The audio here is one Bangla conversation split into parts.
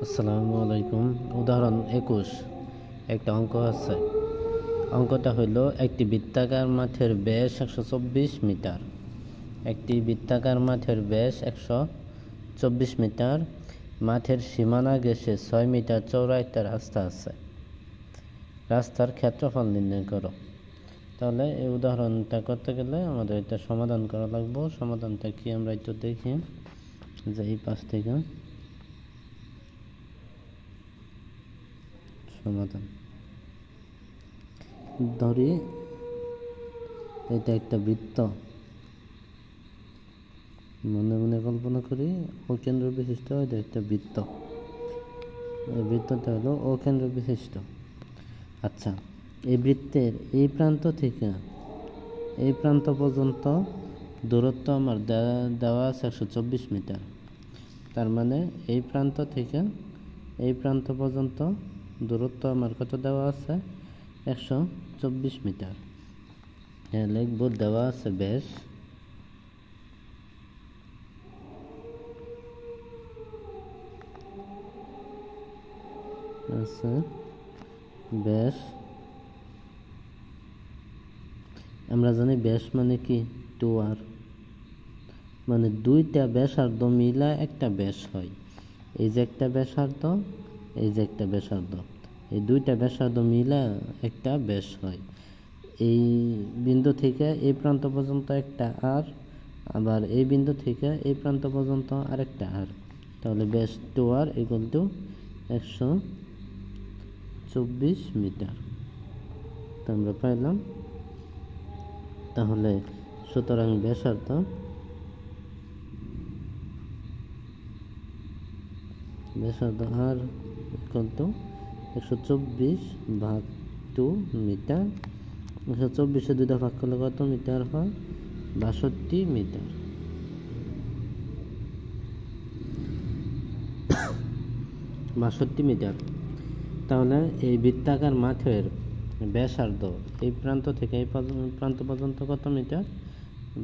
আসসালামু আলাইকুম। উদাহরণ 21 একটা অঙ্ক আছে। অঙ্কটা হইল একটি বৃত্তাকার মাঠের ব্যাস 124 মিটার। একটি বৃত্তাকার মাঠের ব্যাস 124 মিটার। মাঠের সীমানা ঘেঁষে 6 মিটার চওড়া একটা রাস্তা আছে। রাস্তার ক্ষেত্রফল নির্ণয় করো। তাহলে এই উদাহরণটা করতে গেলে আমাদের এটা সমাধান করা লাগবে। সমাধানটা কি আমরা একটু দেখি, যে এই পাশ থেকে সমাধান ধরি। এটা একটা বৃত্ত, মনে মনে কল্পনা করি অকেন্দ্র বিশিষ্ট। এটা একটা বৃত্ত, এই বৃত্তটা হলো অকেন্দ্র বিশিষ্ট। আচ্ছা, এই বৃত্তের এই প্রান্ত থেকে এই প্রান্ত পর্যন্ত দূরত্ব আমার দেওয়া আছে 124 মিটার। তার মানে এই প্রান্ত থেকে এই প্রান্ত পর্যন্ত দূরত্ব আমার কত দেওয়া আছে? 124 মিটার। লিখব দেওয়া আছে ব্যাস ব্যাস আমরা জানি ব্যাস মানে কি 2r, মানে দুইটা ব্যাসার্ধ মিলা একটা ব্যাস হয়। এই যে একটা ব্যাসার্ধ, এই যে একটা ব্যাসার্ধ, এই দুইটা ব্যাসার্ধ মিলা একটা ব্যাস হয়। এই বিন্দু থেকে এই প্রান্ত পর্যন্ত একটা আর, আবার এই বিন্দু থেকে এই প্রান্ত পর্যন্ত আরেকটা আর। তাহলে ব্যাস 2r ইকুয়াল টু 124 মিটার। তো আমরা পাইলাম। তাহলে সুতরাং ব্যাসার্ধ আর ইকুয়াল টু 124/2 মিটার। 124 দুইটা ভাগ করলে কত মিটার হয়? 62 মিটার। 62 মিটার। তাহলে এই বৃত্তাকার মাঠের ব্যাসার্ধ এই প্রান্ত থেকে এই প্রান্ত পর্যন্ত কত মিটার?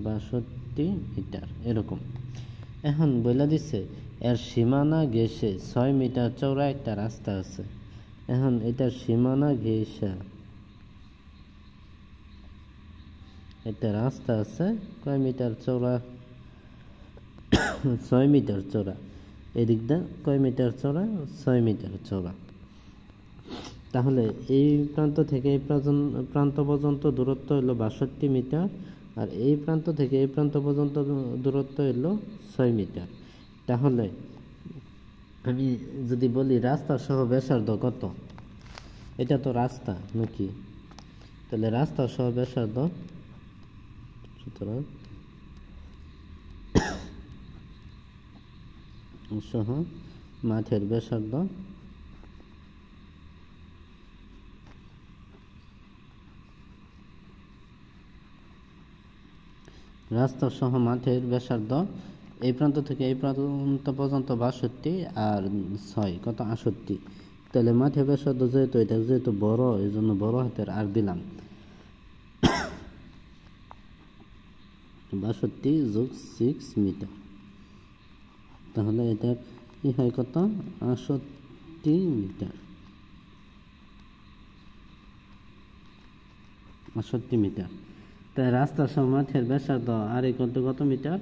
62 মিটার। এরকম। এখন বলে দিচ্ছে এর সীমানা ঘেঁষে 6 মিটার চওড়া একটা রাস্তা আছে। এখন এটার সীমানা ঘেঁষে একটা রাস্তা আছে কয় মিটার চওড়া? 6 মিটার চওড়া। এদিকটা কয় মিটার চওড়া? 6 মিটার চওড়া। তাহলে এই প্রান্ত থেকে এই প্রান্ত পর্যন্ত দূরত্ব হলো 62 মিটার, আর এই প্রান্ত থেকে এই প্রান্ত পর্যন্ত দূরত্ব হলো 6 মিটার। তাহলে আমি যদি বলি রাস্তা সহ ব্যাসার্ধ কত? এটা তো রাস্তা নাকি? তাহলে রাস্তা সহ ব্যাসার্ধ, সুতরাং সহ মাঠের ব্যাসার্ধ রাস্তা সহ মাঠের ব্যাসার্ধ এই প্রান্ত থেকে এই প্রান্ত পর্যন্ত 62 আর 6 কত? 68। তাহলে মাঠের ব্যাসার্ধ যেহেতু এটা যেহেতু বড়, এই জন্য বড় হাতের আর দিলাম। 62 যোগ 6 মিটার। তাহলে এটা কি হয় কত? 68 মিটার। 68 মিটার। তাই রাস্তা সহ মাঠের ব্যাসার্ধ আর ইকুয়াল টু কত মিটার?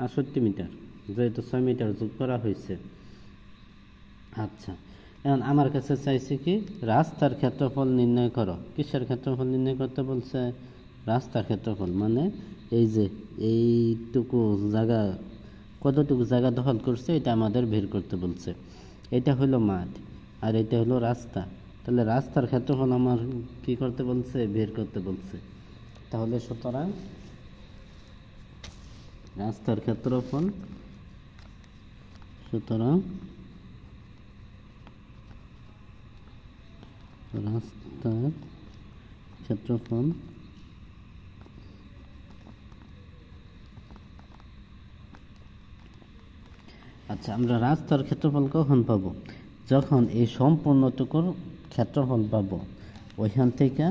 68 মিটার, যেহেতু 6 মিটার যোগ করা হয়েছে। আচ্ছা, এখন আমার কাছে চাইছে কি রাস্তার ক্ষেত্রফল নির্ণয় করো। কিসের ক্ষেত্রফল নির্ণয় করতে বলছে? রাস্তার ক্ষেত্রফল, মানে এই যে এইটুকু জায়গা, কতটুকু জায়গা দখল করছে এটা আমাদের বের করতে বলছে। এটা হলো মাঠ আর এটা হলো রাস্তা। তাহলে রাস্তার ক্ষেত্রফল আমার কি করতে বলছে? বের করতে বলছে। তাহলে সুতরাং রাস্তার ক্ষেত্রফল, সুতরাং রাস্তার ক্ষেত্রফল আচ্ছা, আমরা রাস্তার ক্ষেত্রফল কখন পাবো? যখন এই সম্পূর্ণটুকুর ক্ষেত্রফল পাবো, ওইখান থেকে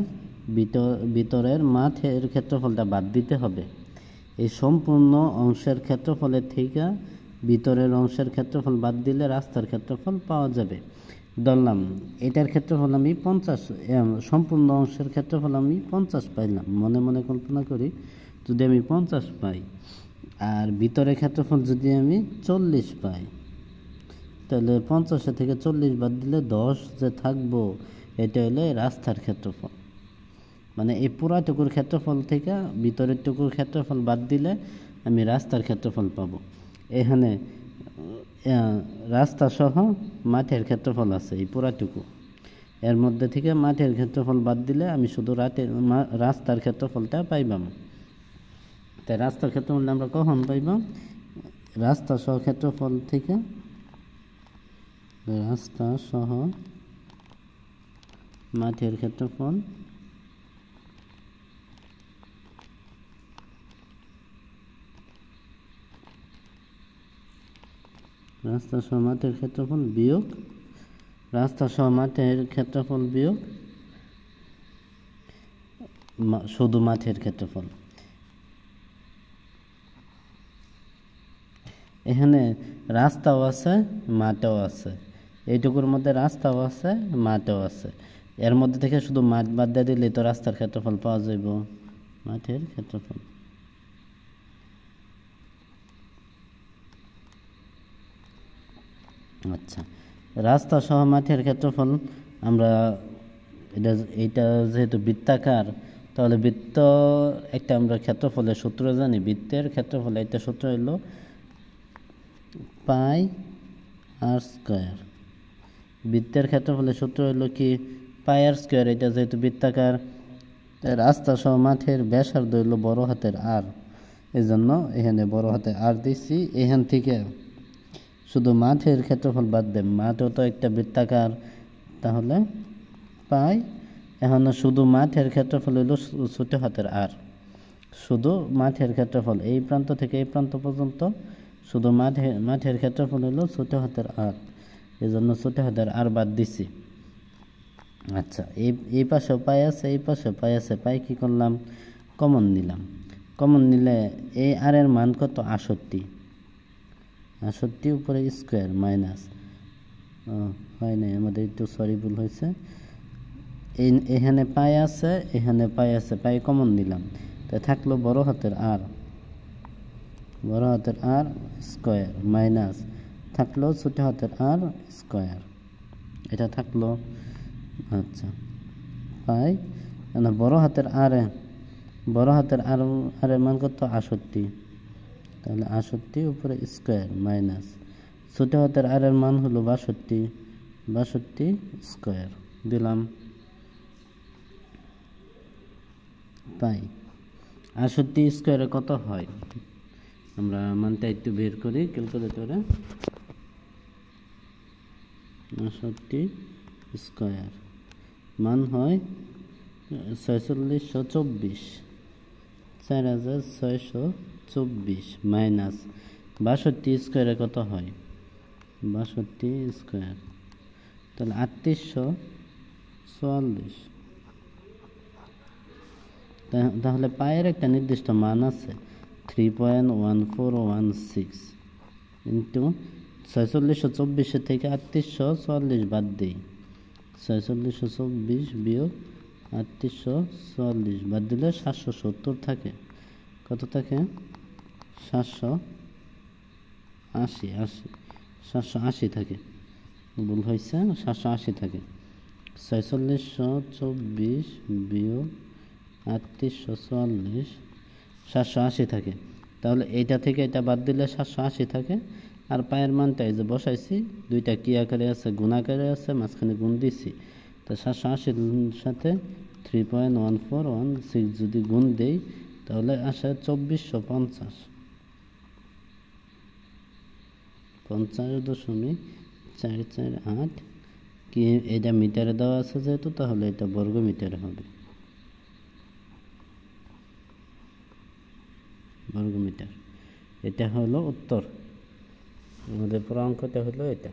ভিতরের মাঠের ক্ষেত্রফলটা বাদ দিতে হবে। এই সম্পূর্ণ অংশের ক্ষেত্রফলের থেকে ভিতরের অংশের ক্ষেত্রফল বাদ দিলে রাস্তার ক্ষেত্রফল পাওয়া যাবে। ধরলাম এটার ক্ষেত্রফল আমি 50, সম্পূর্ণ অংশের ক্ষেত্রফল আমি 50 পাইলাম, মনে মনে কল্পনা করি যদি আমি 50 পাই, আর ভিতরের ক্ষেত্রফল যদি আমি 40 পাই, তাহলে 50 থেকে 40 বাদ দিলে 10 যে থাকবো, এটা হলো রাস্তার ক্ষেত্রফল। মানে এই পুরাটুকুর ক্ষেত্রফল থেকে ভিতরের টুকুর ক্ষেত্রফল বাদ দিলে আমি রাস্তার ক্ষেত্রফল পাবো। এখানে রাস্তা সহ মাঠের ক্ষেত্রফল আছে এই পুরাটুকু, এর মধ্যে থেকে মাঠের ক্ষেত্রফল বাদ দিলে আমি শুধু রাস্তার ক্ষেত্রফলটা পাইবাম। তাই রাস্তার ক্ষেত্রফল আমরা কখন পাইবাম? রাস্তা সহ ক্ষেত্রফল থেকে রাস্তা সহ মাঠের ক্ষেত্রফল রাস্তা সহ মাঠের ক্ষেত্রফল বিয়োগ রাস্তা সহ মাঠের ক্ষেত্রফল বিয়োগ শুধু মাঠের ক্ষেত্রফল। এখানে রাস্তাও আছে, মাঠও আছে, এইটুকুর মধ্যে রাস্তাও আছে, মাঠও আছে, এর মধ্যে থেকে শুধু মাঠ বাদ দিয়ে দিলে তো রাস্তার ক্ষেত্রফল পাওয়া যাইব, মাঠের ক্ষেত্রফল। আচ্ছা, রাস্তা সহ মাঠের ক্ষেত্রফল আমরা এটা যেহেতু বৃত্তাকার, তাহলে বৃত্ত একটা আমরা ক্ষেত্রফলের সূত্র জানি। বৃত্তের ক্ষেত্রফল একটা সূত্র হলো পাই আর স্কয়ার। বৃত্তের ক্ষেত্রফলের সূত্র হলো কি? পাই আর স্কয়ার। এটা যেহেতু বৃত্তাকার, রাস্তা সহ মাঠের ব্যাসার্ধ হলো বড় হাতের আর, এই জন্য এখানে বড় হাতের আর দিচ্ছি। এখান থেকে শুধু মাঠের ক্ষেত্রফল বাদ দেন, মাঠও তো একটা বৃত্তাকার, তাহলে পাই। এখন শুধু মাঠের ক্ষেত্রফল হলো ছোট হাতের আর, শুধু মাঠের ক্ষেত্রফল এই প্রান্ত থেকে এই প্রান্ত পর্যন্ত শুধু মাঠের ক্ষেত্রফল হলো ছোট হাতের আর, এই জন্য ছোট হাতের আর বাদ দিছি। আচ্ছা, এই পাশেও পাই আছে, এই পাশেও পাই আছে, পাই কি করলাম? কমন নিলাম। কমন নিলে এই আর এর মান কত? 68। 68 উপরে স্কোয়ার মাইনাস, হয় নাই আমাদের, একটু সরি ভুল হয়েছে। এখানে পাই আছে, এখানে পাই আছে, পাই কমন নিলাম, তাই থাকলো বড় হাতের আর, বড় হাতের আর স্কোয়ার মাইনাস থাকলো ছোট হাতের আর স্কোয়ার, এটা থাকলো। আচ্ছা, পাই না বড় হাতের আর এর মান কত? 68, তাহলে 68 উপরে স্কোয়ার মাইনাস ছোট হাতের আর এর মান হলো 62 স্কোয়ার দিলাম। পাই 68 স্কোয়ারে কত হয়? আমরা মানটা একটু বের করি ক্যালকুলেটরে। 68 স্কোয়ার মান হয় 4624, 4624 মাইনাস 62 স্কোয়ারে কত হয়? 62 স্কোয়ার, তাহলে 3844। তাহলে পায়ের একটা নির্দিষ্ট মান আছে 3.1416 ইন্টু 4624 থেকে 3844 বাদ দিই, 4624 বিয়োগ 3844 বাদ দিলে 770 থাকে। কত থাকে? 780 থাকে, ভুল হয়েছে, 780 থাকে। 4624 বিয়োগ 3844 780 থাকে। তাহলে এইটা থেকে এটা বাদ দিলে 780 থাকে। আর পায়ের মানটা এই যে বসাইছি, দুইটা কি আকারে আছে? গুণ আকারে আছে, মাঝখানে গুণ দিছি। তো 780 সাথে 3.1416 যদি গুণ দেই, তাহলে আসে 2450, 50.448। কি এটা মিটারে দেওয়া আছে যেহেতু, তাহলে এটা বর্গ মিটারে হবে, বর্গ মিটার। এটা হলো উত্তর, আমাদের পুরো অঙ্কটা হলো এটা।